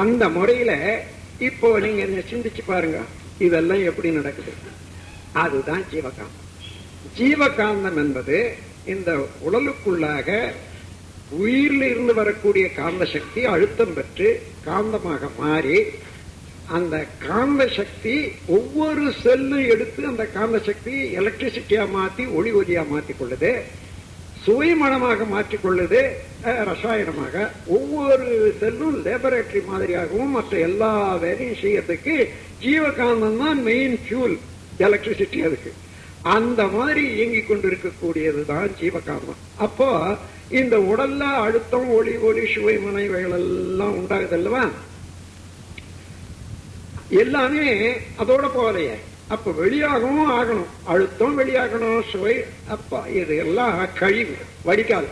அந்த முறையில இப்போ நீங்க சிந்திச்சு பாருங்க, இதெல்லாம் எப்படி நடக்குது. அதுதான் ஜீவகாந்தம். ஜீவகாந்தம் என்பது இந்த உடலுக்குள்ளாக உயிரில் இருந்து வரக்கூடிய காந்த சக்தி அழுத்தம் பெற்று காந்தமாக மாறி, அந்த காந்த சக்தி ஒவ்வொரு செல்லும் எடுத்து அந்த காந்த சக்தி எலக்ட்ரிசிட்டியா மாத்தி ஒளி ஒலியா மாற்றிக் கொள்ளுது, சுவைமணமாக மாற்றிக்கொள்ளுது, ரசாயனமாக. ஒவ்வொரு செல்லும் லேபரேட்டரி மாதிரியாகவும் மற்ற எல்லா வேலையும் செய்யறதுக்கு ஜீவகாந்தம் தான் மெயின் ஃபியூல், எலக்ட்ரிசிட்டி. அதுக்கு அந்த மாதிரி இயங்கிக் கொண்டிருக்கக்கூடியதுதான் ஜீவகாந்தம். அப்போ இந்த உடல்ல அழுத்தம், ஒளி ஒலி சுவைமன இவைகள் எல்லாம் உண்டாகுது அல்லவா, எல்லாமே அதோட போகலையே. அப்ப வெளியாகவும் ஆகணும், அழுத்தம் வெளியாகணும், சுவை. அப்ப இது எல்லாம் கழிவு, வடிகால்.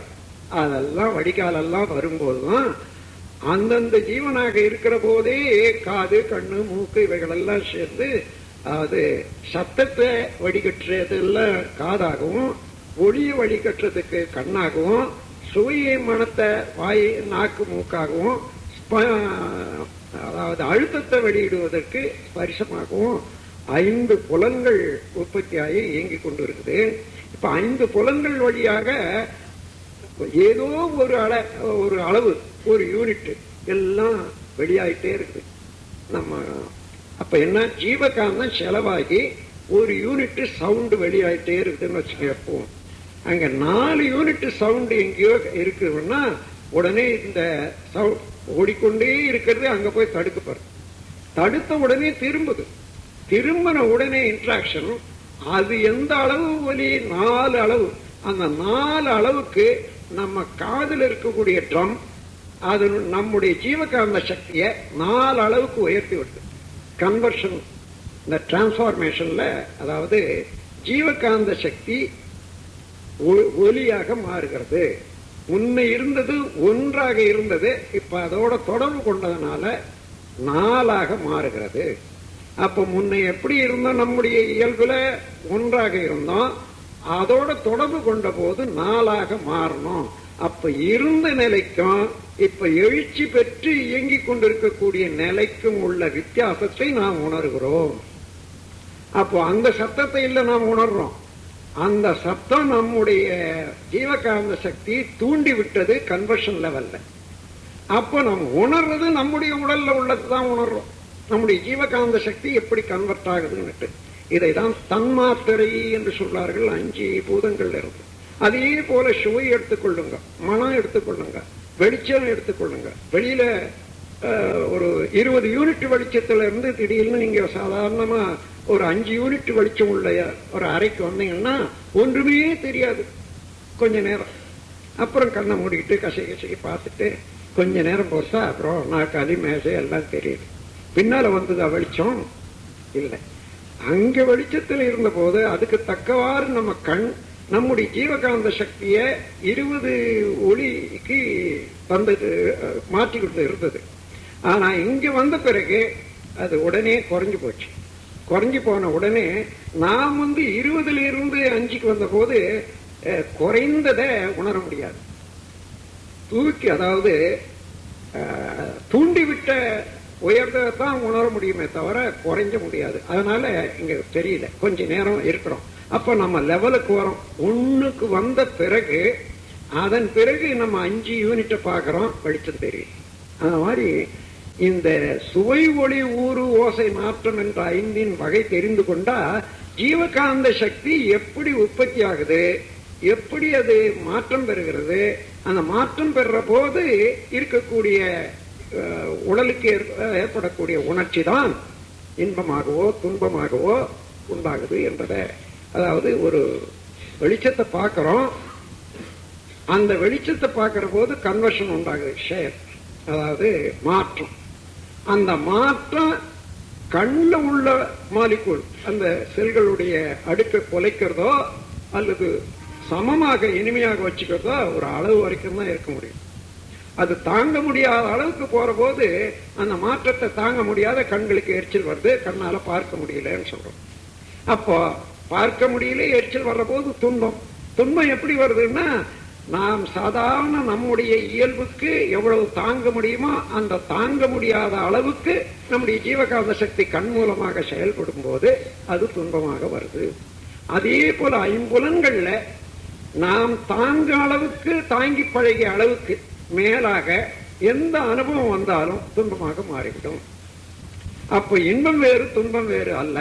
அதெல்லாம் வடிகாலெல்லாம் வரும்போதுதான் அந்தந்த ஜீவனாக இருக்கிற போதே காது, கண்ணு, மூக்கு இவைகள் எல்லாம் சேர்ந்து, அது சத்தத்தை வடிகட்டுறது எல்லாம் காதாகவும், ஒளியை வடிகட்டுறதுக்கு கண்ணாகவும், சுவையை மனத்தை வாய் நாக்கு மூக்காகவும், அதாவது அழுத்தத்தை வெளியிடுவதற்கு ஸ்பரிசமாகவும் 5 புலன்கள் உற்பத்தியாகி இயங்கிக் கொண்டு இருக்குது. இப்ப 5 புலன்கள் வழியாக ஏதோ ஒரு அளவு, ஒரு யூனிட் எல்லாம் வெளியாயிட்டே இருக்குது. நம்ம அப்ப என்ன, ஜீவகாந்தம் செலவாகி ஒரு யூனிட் சவுண்ட் வெளியாயிட்டே இருக்குதுன்னு வச்சுக்கோ. அங்க 4 யூனிட் சவுண்ட் எங்கேயோ இருக்குன்னா உடனே இந்த சவுண்ட் ஓடிக்கொண்டே இருக்கிறது அங்க போய் தடுக்கப்படுது. தடுத்த உடனே திரும்பின உடனே இன்ட்ராக்ஷன். அது எந்த அளவு ஒலி, 4 அளவு. அந்த 4 அளவுக்கு நம்ம காதில் இருக்கக்கூடிய ட்ரம் அது நம்முடைய ஜீவகாந்த சக்தியை 4 அளவுக்கு உயர்த்தி விடுது. கன்வர்ஷன், இந்த டிரான்ஸ்பார்மேஷன்ல, அதாவது ஜீவகாந்த சக்தி ஒலியாக மாறுகிறது. முன்ன இருந்தது ஒன்றாக இருந்தது, இப்ப அதோட தொடர்பு கொண்டதுனால 4ஆக மாறுகிறது. அப்ப முன்ன எப்படி இருந்தோம், நம்முடைய இயல்புல ஒன்றாக இருந்தோம், அதோட தொடர்பு கொண்ட போது 4ஆக மாறணும். அப்ப இருந்த நிலைக்கும் இப்ப எழுச்சி பெற்று இயங்கிக் கொண்டிருக்கக்கூடிய நிலைக்கும் உள்ள வித்தியாசத்தை நாம் உணர்கிறோம். அப்போ அந்த சத்தத்தை இல்ல நாம் உணர்றோம். அந்த சத்தம் நம்முடைய ஜீவகாந்த சக்தி தூண்டி விட்டது கன்வர்ஷன் லெவல்ல. அப்போ நம்ம உணர்றது நம்முடைய உடல்ல உள்ளதுதான் உணர்றோம். நம்முடைய ஜீவகாந்த சக்தி எப்படி கன்வெர்ட் ஆகுதுன்னு. இதைதான் தன்மாத்திரை என்று சொல்றார்கள் 5 பூதங்கள் இருக்கு. அதே போல சுவை எடுத்துக்கொள்ளுங்க, மனம் எடுத்துக்கொள்ளுங்க, வெளிச்சம் எடுத்துக்கொள்ளுங்க. வெளியில ஒரு 20 யூனிட் வெளிச்சத்துல இருந்து திடீர்னு நீங்க சாதாரணமா ஒரு 5 யூனிட் வெளிச்சம் உள்ள ஒரு அறைக்கு வந்தீங்கன்னா ஒன்றுமே தெரியாது கொஞ்ச நேரம். அப்புறம் கண்ணை மூடிக்கிட்டு கசையை பார்த்துட்டு கொஞ்ச நேரம் போச்சா அப்புறம் நாற்காலி மேசை எல்லாம் தெரியுது. பின்னால வந்ததா வெளிச்சம் இல்லை. அங்க வெளிச்சத்தில் இருந்த போது அதுக்கு தக்கவாறு நம்ம கண் நம்முடைய ஜீவகாந்த சக்திய 20 ஒளிக்கு வந்தது, மாற்றி கொடுத்து இருந்தது. ஆனா இங்க வந்த பிறகு அது உடனே குறைஞ்சு போச்சு. குறைஞ்சு போன உடனே நாம் 20ல இருந்து 5க்கு வந்த போது குறைந்ததை உணர முடியாது. தூக்கி, அதாவது தூண்டிவிட்ட உயர்ந்ததான் உணர முடியுமே தவிர குறைஞ்ச முடியாது. அதனால இங்க தெரியல, கொஞ்ச நேரம் இருக்கிறோம். அப்ப நம்ம லெவலுக்கு வரோம். 1க்கு வந்த பிறகு அதன் பிறகு நம்ம 5 யூனிட்டை பார்க்கிறோம், வெளிச்சம் தெரியும். அந்த மாதிரி இந்த சுவை ஒளி ஊறு ஓசை நாற்றம் என்ற 5 வகை தெரிந்து கொண்டா ஜீவகாந்த சக்தி எப்படி உற்பத்தி ஆகுது, எப்படி அது மாற்றம் பெறுகிறது, அந்த மாற்றம் பெறுற போது இருக்கக்கூடிய உடலுக்கு ஏற்படக்கூடிய உணர்ச்சி தான் இன்பமாகவோ துன்பமாகவோ உண்டாகுது என்பதை. அதாவது ஒரு வெளிச்சத்தை பார்க்கிறோம், அந்த வெளிச்சத்தை பார்க்கிற போது கன்வர்ஷன் உண்டாகுது, ஷேர், அதாவது மாற்றம். அந்த மாற்றம் கண்ணில் உள்ள மாலிகூல், அந்த செல்களுடைய அடுக்கை குலைக்கிறதோ அல்லது சமமாக இனிமையாக வச்சுக்கிறதோ ஒரு அளவு வரைக்கும் தான் இருக்க முடியும். அது தாங்க முடியாத அளவுக்கு போற போது அந்த மாற்றத்தை தாங்க முடியாத கண்களுக்கு எரிச்சல் வருது, கண்ணால பார்க்க முடியலன்னு சொல்றோம். அப்போ பார்க்க முடியல, எரிச்சல் வர்ற போது துன்பம். துன்பம் எப்படி வருதுன்னா நாம் சாதாரண நம்முடைய இயல்புக்கு எவ்வளவு தாங்க முடியுமோ அந்த தாங்க முடியாத அளவுக்கு நம்முடைய ஜீவகாந்த சக்தி கண் மூலமாக செயல்படும் போது அது துன்பமாக வருது. அதே போல ஐம்புலன்கள்ல நாம் தாங்க அளவுக்கு, தாங்கி பழகிய அளவுக்கு மேலாக எந்த அனுபவம் வந்தாலும் துன்பமாக மாறிவிடும். அப்ப இன்பம் வேறு துன்பம் வேறு அல்ல.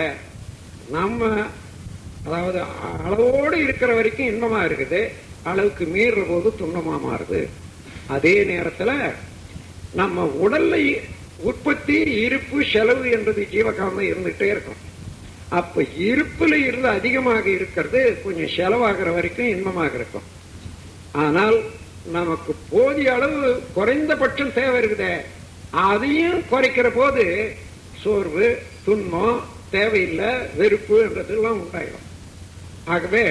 நம்ம அதாவது அளவோடு இருக்கிற வரைக்கும் இன்பமா இருக்குது, அளவுக்கு மீறுற போது துன்பமா மாறுது. அதே நேரத்துல நம்ம உடல்ல உற்பத்தி, இருப்பு, செலவு என்றது ஜீவகாந்தம் இருந்துகிட்டே இருக்கும். அப்ப இருப்புல இருந்து அதிகமாக இருக்கிறது கொஞ்சம் செலவாகிற வரைக்கும் இன்பமாக இருக்கும். ஆனால் நமக்கு போதிய அளவு குறைந்தபட்சம் தேவை இருக்குதே, அதையும் குறைக்கிற போது சோர்வு, துன்பம், தேவையில்லை, வெறுப்பு என்றதெல்லாம் உண்டாயிடும். ஆகவே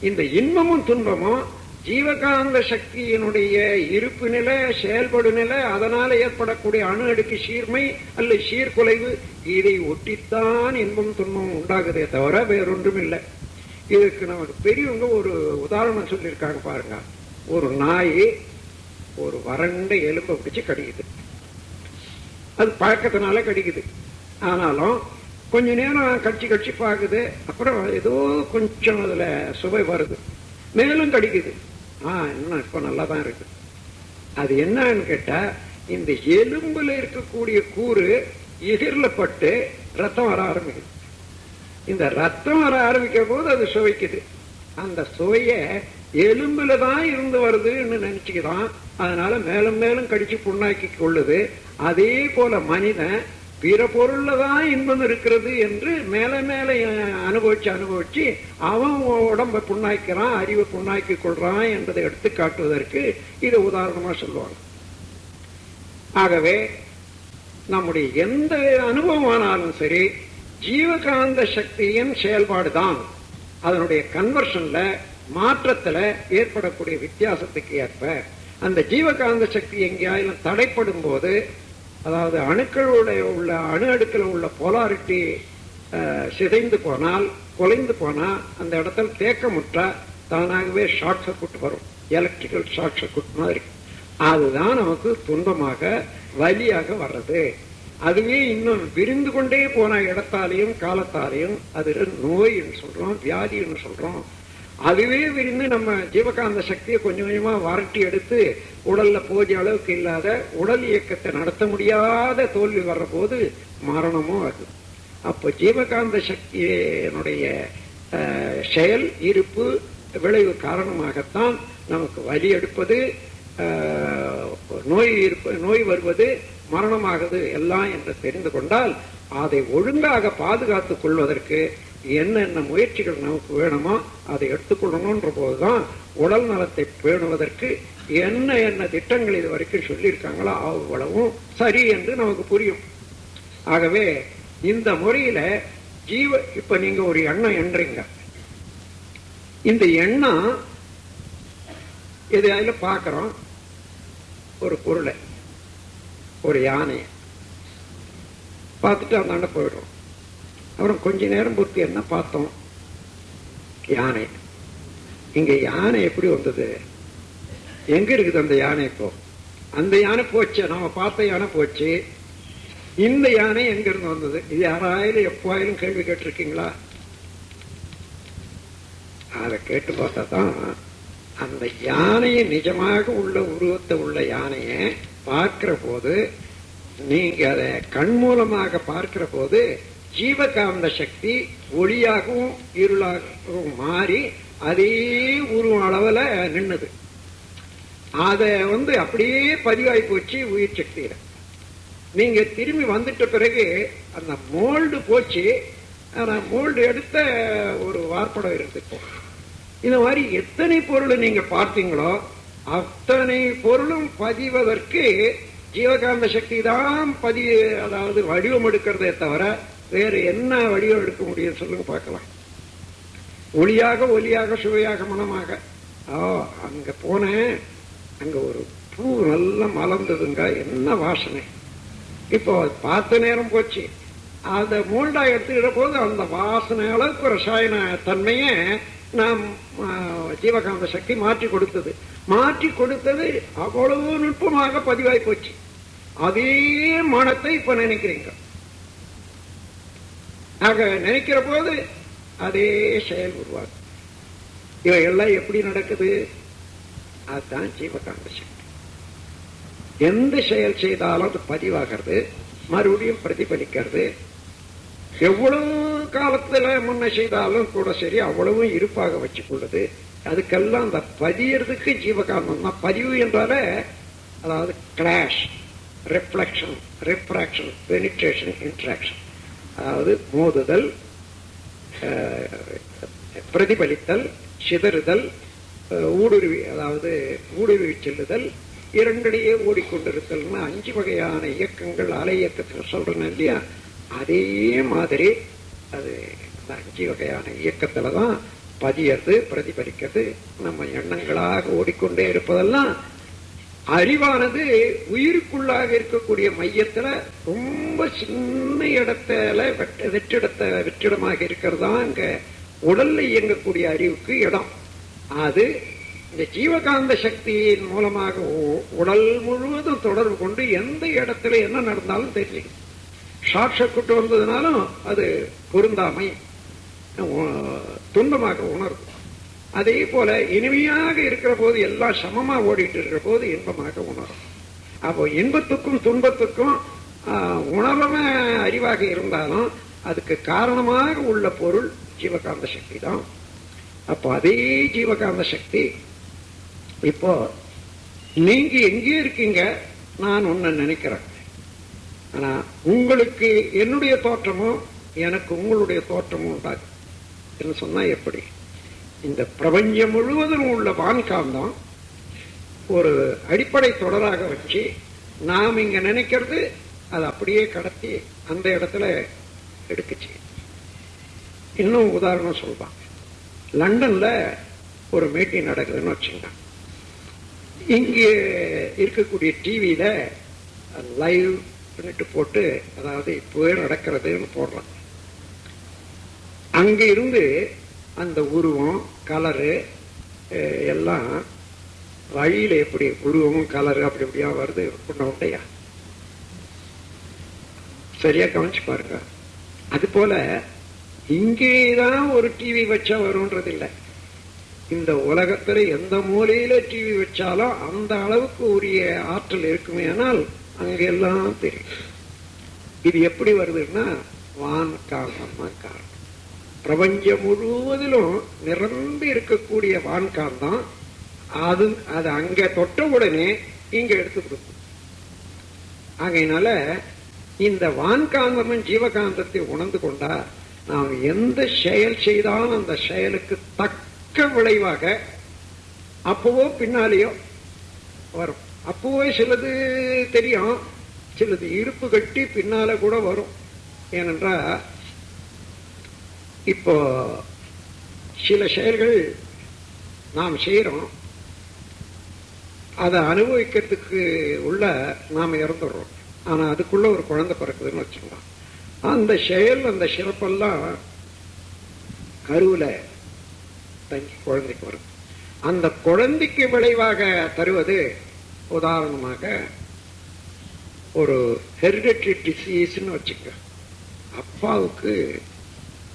இந்த இன்பமும் துன்பமும் ஜீவகாந்த சக்தியினுடைய இருப்பு நிலை, செயல்படு நிலை, அதனால ஏற்படக்கூடிய அணு அடுக்கு சீர்மை அல்லது சீர்குலைவு, இதை ஒட்டித்தான் இன்பம் துன்பம் உண்டாகுதே தவிர வேறொன்றும் இல்லை. இதுக்கு நமக்கு பெரியவங்க ஒரு உதாரணம் சொல்லியிருக்காங்க பாருங்க. ஒரு நாய் ஒரு வறண்ட எலும்பை பிடிச்சு கடிக்குது. அது பழக்கத்தினால கடிக்குது. ஆனாலும் கொஞ்ச நேரம் கடிச்சு பார்க்குது, அப்புறம் ஏதோ கொஞ்சம் அதுல சுவை வருது, மேலும் கடிக்குது. இன்னும் இப்ப நல்லா தான் இருக்கு. அது என்னன்னு கேட்டா, இந்த எலும்புல இருக்கக்கூடிய கூறு எதிரில பட்டு ரத்தம் வர ஆரம்பிக்குது. இந்த ரத்தம் வர ஆரம்பிக்கிற போது அது சுவைக்குது. அந்த சுவைய எலும்புல தான் இருந்து வருதுன்னு நினைச்சுக்கிதான், அதனால மேலும் மேலும் கடிச்சு புண்ணாக்கி கொள்ளுது. அதே போல மனிதன் பிற பொருள்ல தான் இன்பம் இருக்கிறது என்று மேல மேல அனுபவிச்சு அவன் உடம்ப புண்ணாக்கிறான், அறிவை புண்ணாக்கி கொள்றான் என்பதை எடுத்து காட்டுவதற்கு இதை உதாரணமா சொல்லுவாங்க. ஆகவே நம்முடைய எந்த அனுபவம் ஆனாலும் சரி, ஜீவகாந்த சக்தியின் செயல்பாடுதான் அதனுடைய கன்வர்ஷன்ல, மாற்றத்துல ஏற்படக்கூடிய வித்தியாசத்துக்கு ஏற்ப அந்த ஜீவகாந்த சக்தி எங்கேயாலும் தடைப்படும் போது, அதாவது அணுக்களுடைய உள்ள அணு அடுக்கில் உள்ள போலாரிட்டி சிதைந்து போனால், குலைந்து போனா, அந்த இடத்துல தேக்கமுற்றா தானாகவே ஷார்ட் சர்க்யூட் வரும். எலக்ட்ரிக்கல் ஷார்ட் சர்க்யூட் மாதிரி. அதுதான் நமக்கு துன்பமாக, வலியாக வர்றது. அதுவே இன்னும் விரிந்து கொண்டே போன இடத்தாலையும் காலத்தாலையும் அது நோயின்னு சொல்றோம், வியாதின்னு சொல்றோம். அதுவே விரிந்து நம்ம ஜீவகாந்த சக்தியை கொஞ்சம் கொஞ்சமா வரட்டி எடுத்து உடல்ல போதிய அளவுக்கு இல்லாத, உடல் இயக்கத்தை நடத்த முடியாத தோல்வி வர்ற போது மரணமும் ஆகுது. அப்ப ஜீவகாந்த சக்தியினுடைய செயல், இருப்பு, விளைவு காரணமாகத்தான் நமக்கு வலி எடுப்பது, நோய் வருவது, மரணமாகுது எல்லாம் என்று தெரிந்து கொண்டால், அதை ஒழுங்காக பாதுகாத்துக் கொள்வதற்கு என்னென்ன முயற்சிகள் நமக்கு வேணுமோ அதை எடுத்துக்கொள்ளணும்ன்ற போதுதான் உடல் நலத்தை பேணுவதற்கு என்ன என்ன திட்டங்கள் இது வரைக்கும் சொல்லியிருக்காங்களோ அவ்வளவும் சரி என்று நமக்கு புரியும். ஆகவே இந்த முறையில இப்ப நீங்க ஒரு எண்ணம் எண்றீங்க. இந்த எண்ணம் எதையாவது பார்க்கிறோம், ஒரு பொருளை, ஒரு யானையை பார்த்துட்டு அந்தாண்ட போயிடும். அப்புறம் கொஞ்ச நேரம் பொறுத்து என்ன பார்த்தோம், யானை. இங்க யானை எப்படி வந்தது, எங்க இருக்குது அந்த யானை? இப்போ அந்த யானை போச்சு, நாம பார்த்த யானை போச்சு. இந்த யானை எங்க இருந்து வந்தது? இது யாராயிரம் எப்போயிலும் கேள்வி கேட்டிருக்கீங்களா? அதை கேட்டு பார்த்தா தான் அந்த யானையை, நிஜமாக உள்ள உருவத்தை உள்ள யானையை பார்க்கிற போது, நீங்க அதை கண் மூலமாக பார்க்கிற போது ஜீவகாந்த சக்தி ஒளியாகவும் இருளாகவும் மாறி அதே உருவம் அளவுல நின்னது. அத அப்படியே பதிவாகி போச்சு உயிர் சக்தியில. நீங்க திரும்பி வந்துட்ட பிறகு அந்த மோல்டு போச்சு. ஆனா மோல்டு எடுத்த ஒரு வார்ப்படம் இருந்துப்போம். இந்த மாதிரி எத்தனை பொருளை நீங்க பார்த்தீங்களோ அத்தனை பொருளும் பதிவதற்கு ஜீவகாந்த சக்தி தான் அதாவது வடிவம் எடுக்கிறதே தவிர வேறு என்ன வடிவம் எடுக்க முடியும் சொல்லுங்க பார்க்கலாம். ஒளியாக, ஒலியாக, சுவையாக, மனமாக. அங்க போனேன், அங்க ஒரு பூ நல்லா மலர்ந்ததுங்க, என்ன வாசனை. இப்போ பார்த்த நேரம் போச்சு. அந்த மோல்டா எடுத்துக்கிற போது அந்த வாசனை அளவுக்கு ரசாயன தன்மையை நாம் ஜீவகாந்த சக்தி மாற்றி கொடுத்தது. மாற்றி கொடுத்தது அவ்வளவு நுட்பமாக பதிவாய் போச்சு. அதே மனத்தை இப்ப நினைக்கிறீங்க. ஆக நினைக்கிற போது அதே செயல் உருவாகும். இவையெல்லாம் எப்படி நடக்குது? அதுதான் ஜீவகாந்த சக்தி. எந்த செயல் செய்தாலும் அது பதிவாகிறது, மறுபடியும் பிரதிபலிக்கிறது. எவ்வளவு காலத்துல முன்ன செய்தாலும் கூட சரி, அவ்வளவு இருப்பாக வச்சுக்கொள்ளுது. அதுக்கெல்லாம் அந்த பதியறதுக்கு ஜீவகாந்தம் தான். பதிவு என்றால அதாவது clash, reflection, refraction, penetration, interaction, அதாவது மோதுதல், பிரதிபலித்தல், சிதறுதல், ஊடுருவி, அதாவது ஊடுருவி செல்லுதல், இரண்டிடையே ஓடிக்கொண்டிருத்தல், 5 வகையான இயக்கங்கள் அலை இயக்கத்தில் சொல்றேன் இல்லையா? அதே மாதிரி அது 5 வகையான இயக்கத்துலதான் பதியறது, பிரதிபலிக்கிறது. நம்ம எண்ணங்களாக ஓடிக்கொண்டே இருப்பதெல்லாம் அறிவானது உயிருக்குள்ளாக இருக்கக்கூடிய மையத்துல ரொம்ப சின்ன இடத்துல வெற்றிடமாக இருக்கிறதா இங்க உடல்ல இயங்கக்கூடிய அறிவுக்கு இடம். அது இந்த ஜீவகாந்த சக்தியின் மூலமாக உடல் முழுவதும் தொடர்பு கொண்டு எந்த இடத்துல என்ன நடந்தாலும் தெரியும். ஷார்ட் சர்க்யூட் வந்ததுனாலும் அது பொருந்தாமை, துன்பமாக உணரும். அதே போல இனிமையாக இருக்கிற போது எல்லாம் சமமா ஓடிட்டு இருக்கிற போது இன்பமாக உணரும். அப்போ இன்பத்துக்கும் துன்பத்துக்கும் உணர்வன அறிவாக இருந்தாலும் அதுக்கு காரணமாக உள்ள பொருள் ஜீவகாந்த சக்தி தான். அப்போ அதே ஜீவகாந்த சக்தி இப்போ நீங்க எங்கே இருக்கீங்க, நான் ஒன்னு நினைக்கிறேன். ஆனா உங்களுக்கு என்னுடைய தோற்றமும் எனக்கு உங்களுடைய தோற்றமும் உண்டாகும் என்று சொன்னா எப்படி? இந்த பிரபஞ்சம் முழுவதும் உள்ள வான்காந்தம் ஒரு அடிப்படை தொடராக வச்சு நாம் இங்க நினைக்கிறது அது அப்படியே கடத்தி அந்த இடத்துல எடுக்குச்சு. இன்னும் உதாரணம் சொல்றாங்க. லண்டன்ல ஒரு மீட்டிங் நடக்குதுன்னு வச்சுங்க. இங்கே இருக்கக்கூடிய டிவியில லைவ் போட்டு, அதாவது இப்பவே நடக்கிறதுன்னு போடுறாங்க. அங்க இருந்து அந்த உருவம், கலரு எல்லாம் வழியில எப்படி உருவமும் கலரு அப்படி அப்படியா வருது உண்டையா? சரியா கவனிச்சு பாருங்க. அது போல இங்கேதான் ஒரு டிவி வச்சா வரும்ன்றது இல்லை. இந்த உலகத்துல எந்த மூலையில டிவி வச்சாலும் அந்த அளவுக்கு உரிய ஆற்றல் இருக்குமே. ஆனால் அங்கெல்லாம் தெரியும். இது எப்படி வருதுன்னா வான் காந்தம் தான் காரணம். பிரபஞ்சம் முழுவதிலும் நிரம்பி இருக்கக்கூடிய வான்காந்தம் அது அங்க தொட்ட உடனே இங்க எடுத்து கொடுக்கும். ஆகையினால இந்த வான்காந்தமும் ஜீவகாந்தத்தை உணர்ந்து கொண்டா நாம் எந்த செயல் செய்தாலும் அந்த செயலுக்கு தக்க விளைவாக அப்பவோ பின்னாலேயோ வரும். அப்பவே சிலது தெரியும், சிலது இருப்பு கட்டி பின்னால கூட வரும். ஏனென்றா இப்போ சில செயல்கள் நாம் செய்யறோம், அதை அனுபவிக்கிறதுக்கு உள்ள நாம இறந்துடுறோம். ஆனா அதுக்குள்ள ஒரு குழந்தை பிறக்குதுன்னு வச்சுக்கலாம். அந்த செயல், அந்த சிறப்பெல்லாம் கருவுல தங்கி குழந்தைக்கு வரும். அந்த குழந்தைக்கு விளைவாக தருவது உதாரணமாக ஒரு ஹெரிடிட்டரி டிசீஸ்ன்னு வச்சுக்க. அப்பாவுக்கு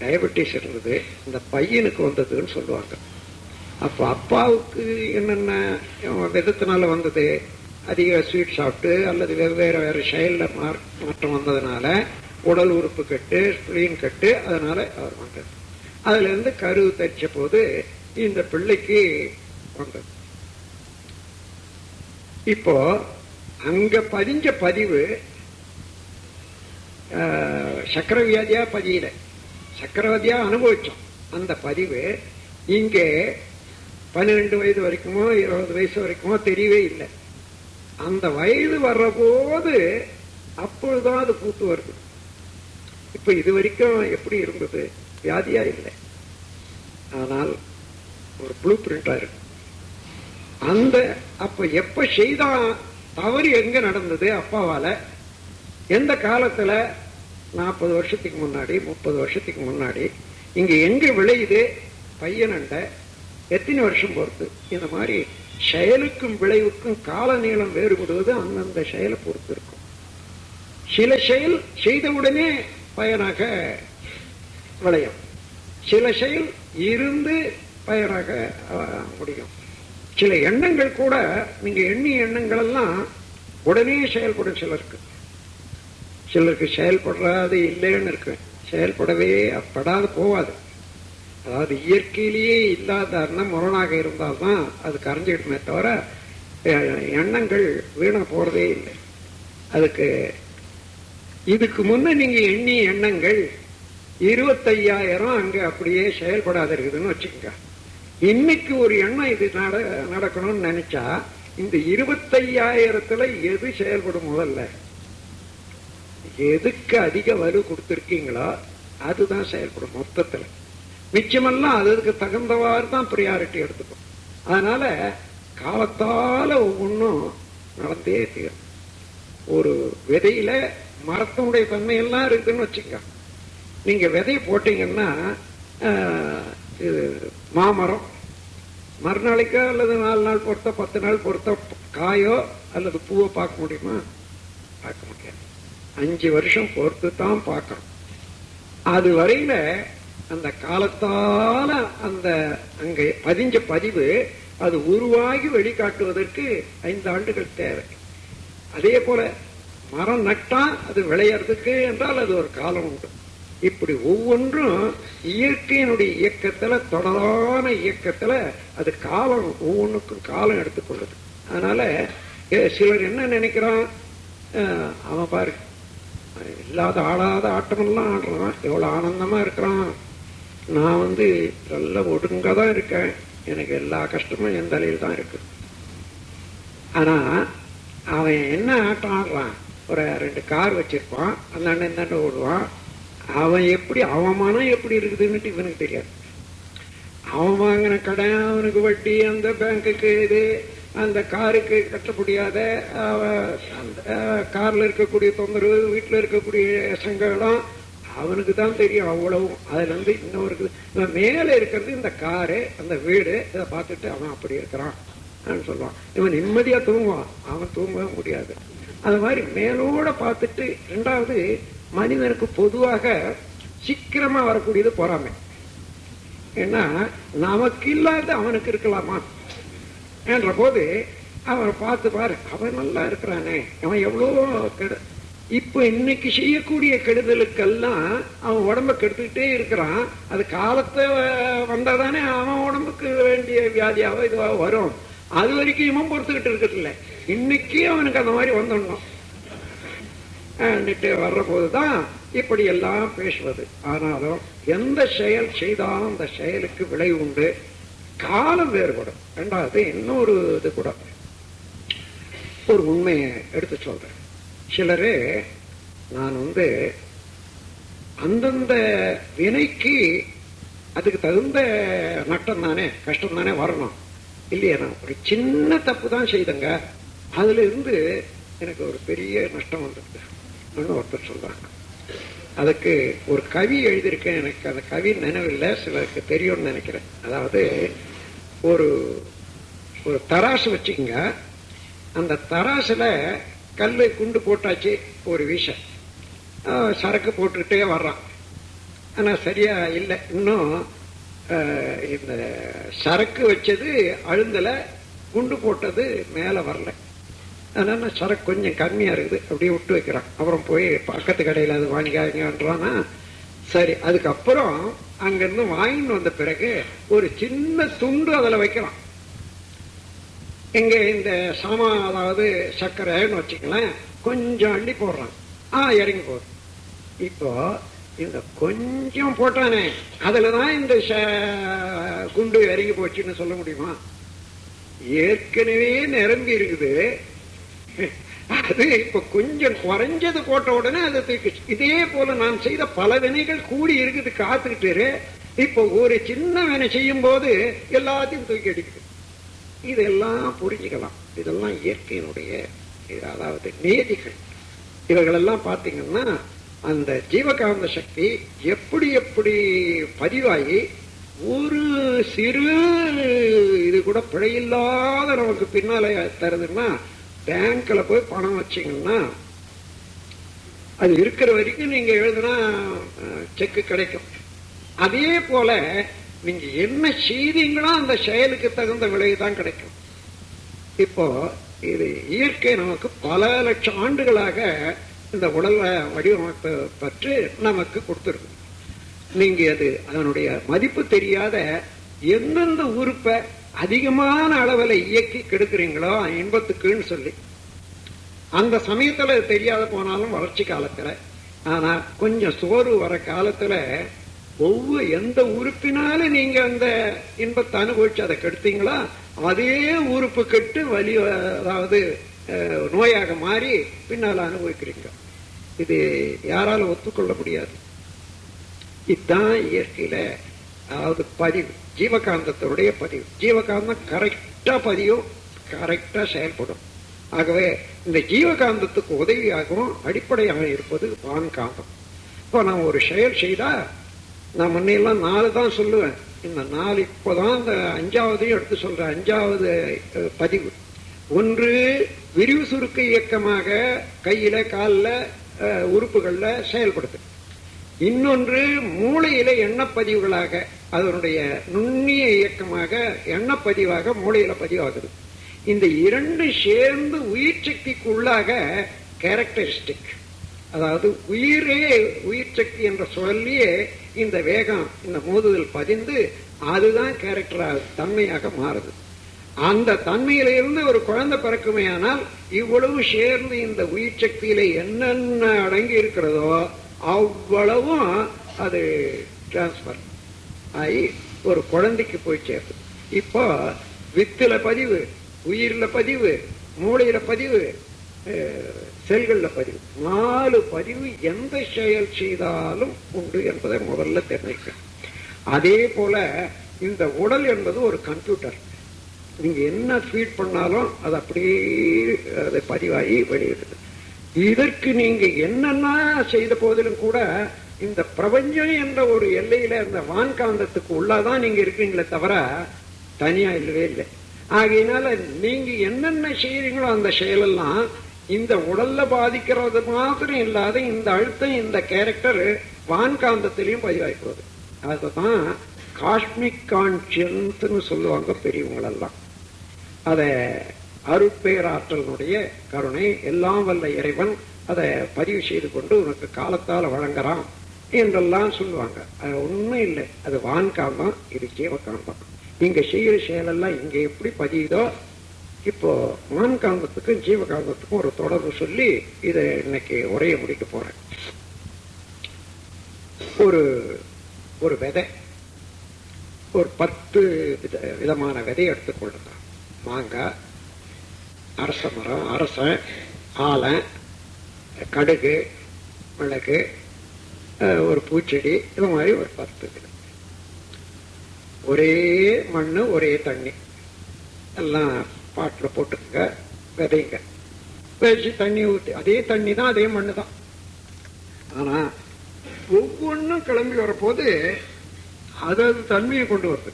டயபெட்டிஸ் இருந்தது, இந்த பையனுக்கு வந்ததுன்னு சொல்லுவாங்க. அப்ப அப்பாவுக்கு என்னென்ன விதத்தினால வந்தது? அதிக ஸ்வீட் சாப்பிட்டு அல்லது வெவ்வேறு வேறு செயல்ல மாற்றம் வந்ததுனால உடல் உறுப்பு கட்டு, ஸ்பிளீன் கட்டு, அதனால அவர் வந்தது. அதுல இருந்து கரு தைச்ச போது இந்த பிள்ளைக்கு வந்தது. இப்போ அங்க பதிஞ்ச பதிவு சக்கரவியாதியா பதியல, சக்கரவதியா அனுபவிச்சோம். அந்த பதிவு இங்கே 12 வயது வரைக்குமோ 20 வயசு வரைக்குமோ தெரியவே இல்லை. அந்த வயது வர்ற போது அப்பொழுதுதான் அது பூத்து வருது. இப்ப இது வரைக்கும் எப்படி இருந்தது? வியாதியா இல்லை, ஆனால் ஒரு ப்ளூ பிரிண்டா இருக்கு. அந்த அப்ப எப்ப செய்தா தவறு எங்க நடந்தது? அப்பாவால எந்த காலத்துல? 40 வருஷத்துக்கு முன்னாடி, 30 வருஷத்துக்கு முன்னாடி. இங்க எங்க விளையுது? பையனண்ட எத்தனை வருஷம் பொறுத்து. இந்த மாதிரி செயலுக்கும் விளைவுக்கும் கால நீளம் வேறுபடுவது அந்தந்த செயலை பொறுத்து இருக்கும். சில செயல் செய்தவுடனே பயனாக விளையும், சில செயல் இருந்து பயனாக முடியும். சில எண்ணங்கள் கூட நீங்க எண்ணிய எண்ணங்கள் எல்லாம் உடனே செயல்படும். சிலருக்கு செயல்படாது இல்லைன்னு இருக்கு, செயல்படவே படாது போவாது. அதாவது இயற்கையிலேயே இல்லாத முரணாக இருந்தால்தான் அது கரைஞ்சிடுமே தவிர எண்ணங்கள் வீணா போறதே இல்லை. அதுக்கு இதுக்கு முன்ன நீங்க எண்ணிய எண்ணங்கள் 25,000 அங்க அப்படியே செயல்படாத இருக்குதுன்னு வச்சுக்கோங்க. இன்னைக்கு ஒரு எண்ணம் இது நடக்கணும்னு நினைச்சா இந்த 25,000த்துல எது செயல்படும்? முதல்ல எதுக்கு அதிக வலு கொடுத்திருக்கீங்களோ அதுதான் செயல்படும் மொத்தத்துல. மிச்சமெல்லாம் அதுக்கு தகுந்தவாறு தான் ப்ரியாரிட்டி எடுத்துக்கும். அதனால காலத்தால ஒவ்வொன்றும் நடந்தே தீரும். ஒரு விதையில மரத்தினுடைய தன்மையெல்லாம் இருக்குன்னு வச்சுக்க. நீங்க விதையை போட்டீங்கன்னா மாமரம் மறுநாளைக்கோ அல்லது 4 நாள் பொறுத்த 10 நாள் பொறுத்த காயோ அல்லது பூவோ பார்க்க முடியுமா? பார்க்க முடியாது. 5 வருஷம் பொறுத்து தான் பார்க்கணும். அது வரையில அந்த காலத்தால அந்த அங்க பதிஞ்ச பதிவு அது உருவாகி வெளிக்காட்டுவதற்கு 5 ஆண்டுகள் தேவை. அதே போல மரம் நட்டா அது விளையறதுக்கு என்றால் அது ஒரு காலம் உண்டு. இப்படி ஒவ்வொன்றும் இயற்கையினுடைய இயக்கத்துல, தொடரான இயக்கத்துல அது காலம், ஒவ்வொன்றுக்கும் காலம் எடுத்துக்கொள்ளுது. அதனால சிலர் என்ன நினைக்கிறான், அவன் பாரு இல்லாத ஆடாத ஆட்டமெல்லாம் ஆடுறான், எவ்வளவு ஆனந்தமா இருக்கிறான், நான் நல்ல ஒடுங்கதான் இருக்கேன், எனக்கு எல்லா கஷ்டமும் என் தலையில் தான் இருக்கு. ஆனா அவன் என்ன ஆட்டம் ஆடுறான், ஒரு 2 கார் வச்சிருப்பான், அந்த அண்ணன் இந்தாண்ட ஓடுவான். அவன் எப்படி அவமானம் எப்படி இருக்குதுன்னு இவனுக்கு தெரியாது. அவன் வாங்கின கடன், அவனுக்கு வட்டி, அந்த பேங்குக்கு இது, அந்த காருக்கு கட்ட முடியாத அந்த கார்ல இருக்கக்கூடிய தொந்தரவு, வீட்டுல இருக்கக்கூடிய சங்கடம் அவனுக்கு தான் தெரியும். அவ்வளவும் அதுல இன்னொரு மேல இருக்கிறது இந்த காரு, அந்த வீடு, இதை பார்த்துட்டு அவன் அப்படி இருக்கிறான் சொல்லுவான். இவன் நிம்மதியா தூங்குவான், அவன் தூங்கவே முடியாது. அது மாதிரி மேலோட பார்த்துட்டு. 2வது, மனிதனுக்கு பொதுவாக சீக்கிரமா வரக்கூடியது பொறாமை. ஏன்னா நமக்கு இல்லாத அவனுக்கு இருக்கலாமா என்ற போது அவனை பார்த்து பாரு, அவன் நல்லா இருக்கிறானே, அவன் எவ்வளவோ இப்ப இன்னைக்கு செய்யக்கூடிய கெடுதலுக்கெல்லாம் அவன் உடம்ப கெடுத்துக்கிட்டே இருக்கிறான். அது காலத்தை வந்தாதானே அவன் உடம்புக்கு வேண்டிய வியாதியாவோ இதுவாக வரும். அது வரைக்கும் இவன் பொறுத்துக்கிட்டு இருக்கிறதில்ல. இன்னைக்கு அவனுக்கு அந்த மாதிரி வந்துடணும் வர்ற போதுதான் இப்படி எல்லாம் பேசுவது. ஆனாலும் எந்த செயல் செய்தாலும் அந்த செயலுக்கு விளைவு உண்டு, காலம் வேறுபடும். 2வது, இன்னொரு இது கூட ஒரு உண்மையை எடுத்து சொல்றேன். சிலரு நான் அந்தந்த வினைக்கு அதுக்கு தகுந்த நட்டம் தானே, கஷ்டம் தானே வரணும் இல்லையா. நான் ஒரு சின்ன தப்பு தான் செய்தங்க, அதுல இருந்து எனக்கு ஒரு பெரிய நஷ்டம் வந்திருக்கு ஒருத்தர் சொல்றாங்க. அதுக்கு ஒரு கவி எழுதியிருக்கேன், எனக்கு அந்த கவி நினைவில்லை, சிலருக்கு தெரியும்னு நினைக்கிறேன். அதாவது ஒரு ஒரு தராசு வச்சுக்கங்க, அந்த தராசுல கல்லு குண்டு போட்டாச்சு, ஒரு விஷம் சரக்கு போட்டுக்கிட்டே வர்றான். ஆனா சரியா இல்லை, இன்னும் இந்த சரக்கு வச்சது அழுந்தல, குண்டு போட்டது மேல வரல. அதனால சரக்கு கொஞ்சம் கம்மியா இருக்குது, அப்படியே விட்டு வைக்கிறான். அப்புறம் போய் பக்கத்து கடையில அது வாங்கிக்காங்கன்றானா. சரி, அதுக்கப்புறம் அங்கிருந்து வாங்கிட்டு வந்த பிறகு ஒரு சின்ன துண்டு அதுல வைக்கிறான். எங்க இந்த சாமான், அதாவது சர்க்கரைன்னு வச்சுக்கலாம், கொஞ்சம் அள்ளி போடுறான், இறங்கி போடுறான். இப்போ இந்த கொஞ்சம் போட்டானே அதுலதான் இந்த குண்டு இறங்கி போச்சுன்னு சொல்ல முடியுமா? ஏற்கனவே நிரம்பி இருக்குது, அது இப்ப கொஞ்சம் குறைஞ்சது போட்ட உடனே அதை தூக்கிச்சு. இதே போல நான் செய்த பல வினைகள் கூடி இருக்குது, காத்துக்கிட்டு இப்போ ஒரு சின்ன வினை செய்யும் போது எல்லாத்தையும் தூக்கி அடிக்குது. இதெல்லாம் புரிஞ்சுக்கலாம். இதெல்லாம் இயற்கையினுடைய, அதாவது நீதிகள். இவர்களெல்லாம் பாத்தீங்கன்னா அந்த ஜீவகாந்த சக்தி எப்படி எப்படி பதிவாகி ஒரு சிறு இது கூட பிழையில்லாத நமக்கு பின்னால தருதுன்னா, பேங்க்ல போய் பணம் வச்சீங்கன்னா அது இருக்கிற வரைக்கும் நீங்க எழுதுனா செக்கு கிடைக்கும். அதே போல நீங்க என்ன செய்தீங்களோ அந்த செயலுக்கு தகுந்த விளைவுதான் கிடைக்கும். இப்போ இது இயற்கை நமக்கு பல லட்சம் ஆண்டுகளாக இந்த உடல் வடிவமைப்பை பற்றி நமக்கு கொடுத்துருக்கு. நீங்க அது அதனுடைய மதிப்பு தெரியாத எந்தெந்த உறுப்பை அதிகமான அளவில் இயக்கி கெடுக்கிறீங்களோ இன்பத்துக்குன்னு சொல்லி, அந்த சமயத்துல தெரியாத போனாலும் வளர்ச்சி காலத்துல, ஆனா கொஞ்சம் சோறு வர காலத்துல ஒவ்வொரு எந்த உறுப்பினாலும் நீங்க அந்த இன்பத்தை அனுபவிச்சு அதை கெடுத்தீங்களா, அதே உறுப்பு கெட்டு வலி, அதாவது நோயாக மாறி பின்னால அனுபவிக்கிறீங்க. இது யாராலும் ஒத்துக்கொள்ள முடியாது. இதுதான் இயற்கையில, அதாவது பதிவு, ஜீவகாந்தத்தினுடைய பதிவு. ஜீவகாந்தம் கரெக்டா பதியும், கரெக்டா செயல்படும். ஆகவே இந்த ஜீவகாந்தத்துக்கு உதவியாகவும் அடிப்படையாக இருப்பது வான்காந்தம். இப்போ நான் ஒரு செயல் செய்தா, நான் முன்னெல்லாம் 4 தான் சொல்லுவேன். இந்த 4 இப்போதான் இந்த 5வதையும் எடுத்து சொல்றேன். 5வது பதிவு. ஒன்று விரிவு சுருக்க இயக்கமாக கையில காலில் உறுப்புகள்ல செயல்படுத்து. இன்னொன்று மூளையில எண்ணப்பதிவுகளாக, அதனுடைய நுண்ணிய இயக்கமாக எண்ணப்பதிவாக மூளையில பதிவாகுது. இந்த 2 சேர்ந்து உயிர் சக்திக்கு உள்ளாக கேரக்டரிஸ்டிக், அதாவது உயிரே உயிர் சக்தி என்ற சொல்லியே இந்த வேகம், இந்த மோதுதல் பதிந்து அதுதான் கேரக்டராக தன்மையாக மாறுது. அந்த தன்மையிலிருந்து ஒரு குழந்தை பிறக்குமே, ஆனால் இவ்வளவு சேர்ந்து இந்த உயிர் சக்தியில என்னென்ன அடங்கி இருக்கிறதோ அவ்வளவும் அது டிரான்ஸ்பர் ஆகி ஒரு குழந்தைக்கு போய் சேருது. இப்போ வித்துல பதிவு, உயிரில பதிவு, மூளையில பதிவு, செல்கள்ல பதிவு, 4 பதிவு எந்த செயல் செய்தாலும் உண்டு என்பதை முதல்ல தெரிஞ்சுக்க. அதே போல இந்த உடல் என்பது ஒரு கம்ப்யூட்டர். நீங்க என்ன ஃபீட் பண்ணாலும் அது அப்படியே அதை பதிவாகி வெளியிடுது. இதற்கு நீங்க என்னென்ன செய்த போதிலும் கூட இந்த பிரபஞ்சம் என்ற ஒரு எல்லையில அந்த வான்காந்தத்துக்கு உள்ளாதான் நீங்க இருக்கீங்களே தவிர தனியா இல்லவே இல்லை. ஆகையினால நீங்க என்னென்ன செய்யறீங்களோ அந்த செயலெல்லாம் இந்த உடல்ல பாதிக்கிறது மாத்திரம் இல்லாத இந்த அழுத்தம், இந்த கேரக்டர் வான்காந்தத்திலையும் பதிவாகிறது. அதுதான் காஸ்மிக் கான்சியன்ஸ் சொல்லுவாங்க பெரியவங்களெல்லாம். அத அருட்பேராற்றலினுடைய கருணை, எல்லாம் வல்ல இறைவன் அதை பதிவு செய்து கொண்டு உனக்கு காலத்தால் வழங்குறான் என்றெல்லாம் சொல்லுவாங்க. அது ஒண்ணும் இல்லை, அது வான்காந்தம், இது ஜீவகாந்தம். இங்க செய்யற செயலெல்லாம் இங்க எப்படி பதியுதோ, இப்போ வான்காந்தத்துக்கும் ஜீவகாந்தத்துக்கும் ஒரு தொடர்பு சொல்லி இதை இன்னைக்கு உரைய முடிக்க போறேன். ஒரு விதை, ஒரு 10 விதமான விதையை எடுத்துக்கொள்ளுங்க. மாங்காய், அரச மரம், அரசன், ஆலை, கடுகு, மிளகு, ஒரு பூச்செடி, இது மாதிரி ஒரு 10 விதம். ஒரே மண்ணு, ஒரே தண்ணி, எல்லாம் பாட்டில் போட்டுக்கங்க, விதைங்க, வச்சு தண்ணி ஊற்றி, அதே தண்ணி தான், அதே மண்ணு தான். ஆனா ஒவ்வொன்றும் கிளம்பி வரப்போது அது தன்மையை கொண்டு வருது.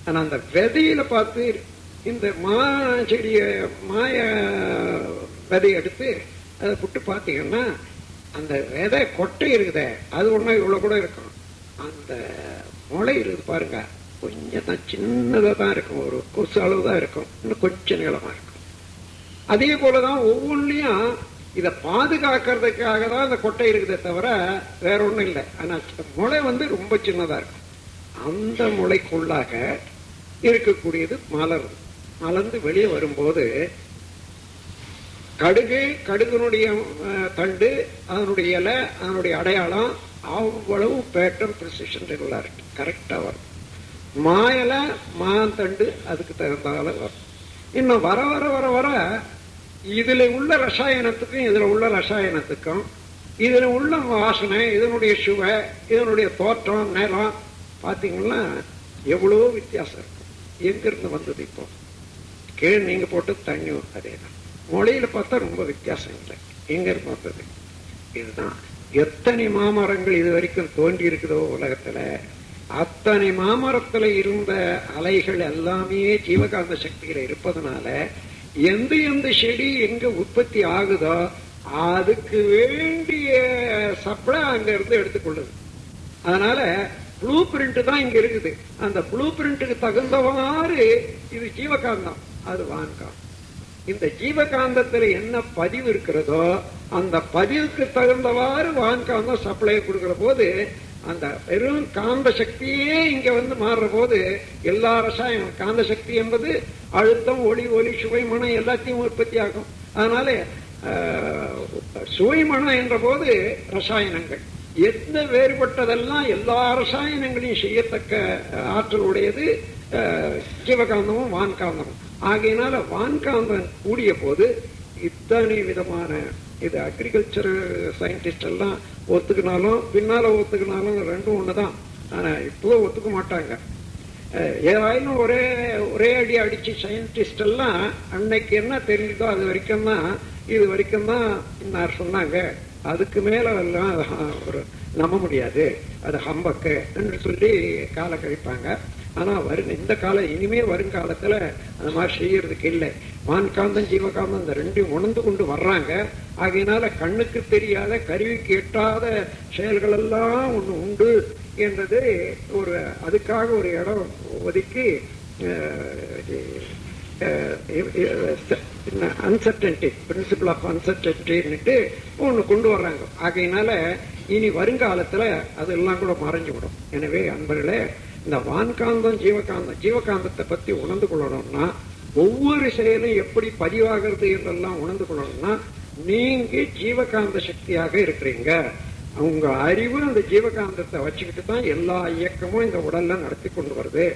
ஆனா அந்த விதையில பார்த்து இந்த செடிய மாய விதையை எடுத்து அதை புட்டு பார்த்தீங்கன்னா அந்த விதை கொட்டை இருக்குதே, அது ஒன்றும் இவ்வளவு கூட இருக்கும். அந்த முளை இருக்குது பாருங்க, கொஞ்சம் தான் சின்னதாக தான் இருக்கும், ஒரு கொசு அளவு தான் இருக்கும், இன்னும் கொஞ்சம் நீளமா இருக்கும். அதே போலதான் ஒவ்வொன்றையும் இதை பாதுகாக்கிறதுக்காக தான் அந்த கொட்டை இருக்குதே தவிர வேற ஒண்ணும் இல்லை. ஆனா முளை ரொம்ப சின்னதா இருக்கும். அந்த முளைக்குள்ளாக இருக்கக்கூடியது மலர். மலர்ந்து வெளியே வரும்போது கடுகுனுடைய தண்டு, அதனுடைய இலை, அதனுடைய அடையாளம் அவ்வளவு பேட்டர்ன் ப்ரிசிஷன் ரெகுலாரிட்டி கரெக்டா வரும். மாயல மாந்தண்டு அதுக்கு தகுந்தால வரும். இன்னும் வர வர வர வர இதுல உள்ள ரசாயனத்துக்கும் இதுல உள்ள ரசாயனத்துக்கும், இதுல உள்ள வாசனை, இதனுடைய சுவை, இதனுடைய தோற்றம், நேரம் பாத்தீங்கன்னா எவ்வளவோ வித்தியாசம் இருக்கும். எங்க இருந்து வந்தது? இப்போ கீழே நீங்க போட்டு தண்ணி அதேதான். மொழியில பார்த்தா ரொம்ப வித்தியாசம் இல்லை. எங்க இருந்து வந்தது? இதுதான். எத்தனை மாமரங்கள் இது வரைக்கும் தோன்றி இருக்குதோ உலகத்துல, அத்தனை மாமரத்துல இருந்த அலைகள் எல்லாமே ஜீவகாந்த சக்தியில இருப்பதனால எந்த எந்த செடி எங்க உற்பத்தி ஆகுதோ அதுக்கு வேண்டிய சப்ளை அங்க இருந்து எடுத்துக்கொள்ளுது. அதனால ப்ளூ பிரிண்ட் தான் இங்க இருக்குது. அந்த ப்ளூ பிரிண்ட்டுக்கு தகுந்தவாறு இது ஜீவகாந்தம், அது வான்காந்தம். இந்த ஜீவகாந்தத்துல என்ன பதிவு இருக்கிறதோ அந்த பதிவுக்கு தகுந்தவாறு வான்காந்தம் சப்ளை கொடுக்கிற போது அந்த வெறும் காந்த சக்தியே இங்க வந்து மாறுற போது எல்லா ரசாயனம், காந்த சக்தி என்பது அழுத்தம், ஒளி, சுவை, மனம் எல்லாத்தையும் உற்பத்தி ஆகும். அதனால சுவை, மனம் என்ற போது ரசாயனங்கள் எந்த வேறுபட்டதெல்லாம் எல்லா ரசாயனங்களையும் செய்யத்தக்க ஆற்றல் உடையது ஜீவகாந்தமும் வான்காந்தமும். ஆகையினால வான்காந்தம் கூடிய போது இத்தனை விதமான, இது அக்ரிகல்ச்சர் சயின்டிஸ்ட் எல்லாம் ஒத்துக்கினாலும் பின்னால ஒத்துக்கினாலும் ரெண்டும் ஒண்ணுதான். ஆனா இப்போ ஒத்துக்க மாட்டாங்க. ஏதாயும் ஒரே அடி அடிச்சு சயின்டிஸ்ட் எல்லாம் அன்னைக்கு என்ன தெரியுதோ அது வரைக்கும் தான், இது வரைக்கும் தான் சொன்னாங்க. அதுக்கு மேல எல்லாம் ஒரு நம்ப முடியாது, அது ஹம்பக்கு என்று சொல்லி கால கழிப்பாங்க. ஆனா இந்த காலம் இனிமே வருங்காலத்துல அந்த மாதிரி செய்யறதுக்கு இல்லை. வான்காந்தம் ஜீவகாந்தம் இந்த ரெண்டையும் உணர்ந்து கொண்டு வர்றாங்க. ஆகையினால கண்ணுக்கு தெரியாத, கருவிக்கு எட்டாத செயல்கள் எல்லாம் ஒண்ணு உண்டு என்றது ஒரு, அதுக்காக ஒரு இடம் ஒதுக்கி அன்சர்டன்டி, பிரின்சிபல் ஆஃப் அன்சர்டன்டின்னுட்டு ஒண்ணு கொண்டு வர்றாங்க. ஆகையினால இனி வருங்காலத்துல அதெல்லாம் கூட மறைஞ்சு விடும். எனவே அன்பர்களே, இந்த வான்காந்தம் ஜீவகாந்தத்தை பத்தி உணர்ந்து கொள்ளணும்னா, ஒவ்வொரு செயலும் எப்படி பதிவாகிறது என்றெல்லாம் உணர்ந்து கொள்ளணும்னா, நீங்க ஜீவகாந்த சக்தியாக இருக்கிறீங்க. உங்க அறிவு அந்த ஜீவகாந்தத்தை வச்சுக்கிட்டு தான் எல்லா இயக்கமும் இந்த உடல்ல நடத்தி கொண்டு வருது.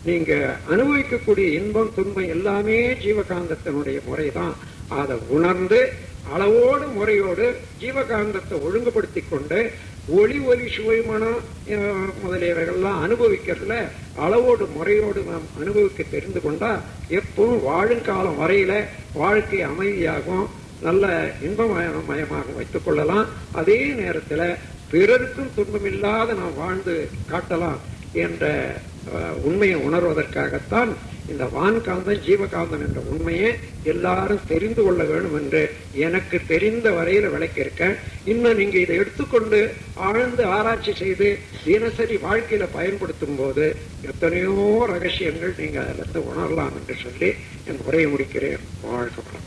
நீங்க அனுபவிக்கக்கூடிய இன்பம், துன்பம் எல்லாமே ஜீவகாந்தத்தினுடைய முறைதான். அதை உணர்ந்து அளவோடு முறையோடு ஜீவகாந்தத்தை ஒழுங்குபடுத்தி கொண்டு ஒளி, சுவை, மனம் முதலியவைகள்லாம் அனுபவிக்கிறதுல அளவோடு முறையோடு நாம் அனுபவிக்க தெரிந்து கொண்டா எப்பவும் வாழுங்காலம் வரையில வாழ்க்கை அமைதியாகும், நல்ல இன்பமயமாக வைத்துக் கொள்ளலாம். அதே நேரத்துல பிறருக்கும் துன்பமில்லாத நாம் வாழ்ந்து காட்டலாம் என்ற உண்மையை உணர்வதற்காகத்தான் இந்த வான்காந்தம் ஜீவகாந்தம் என்ற உண்மையை எல்லாரும் தெரிந்து கொள்ள வேண்டும் என்று எனக்கு தெரிந்த வரையில விளக்கியிருக்கேன். இன்னும் நீங்க இதை எடுத்துக்கொண்டு ஆழ்ந்து ஆராய்ச்சி செய்து தினசரி வாழ்க்கையில பயன்படுத்தும் போது எத்தனையோ ரகசியங்கள் நீங்க அதிலிருந்து உணரலாம் என்று சொல்லி என் உரையை முடிக்கிறேன். வாழ்க்கை.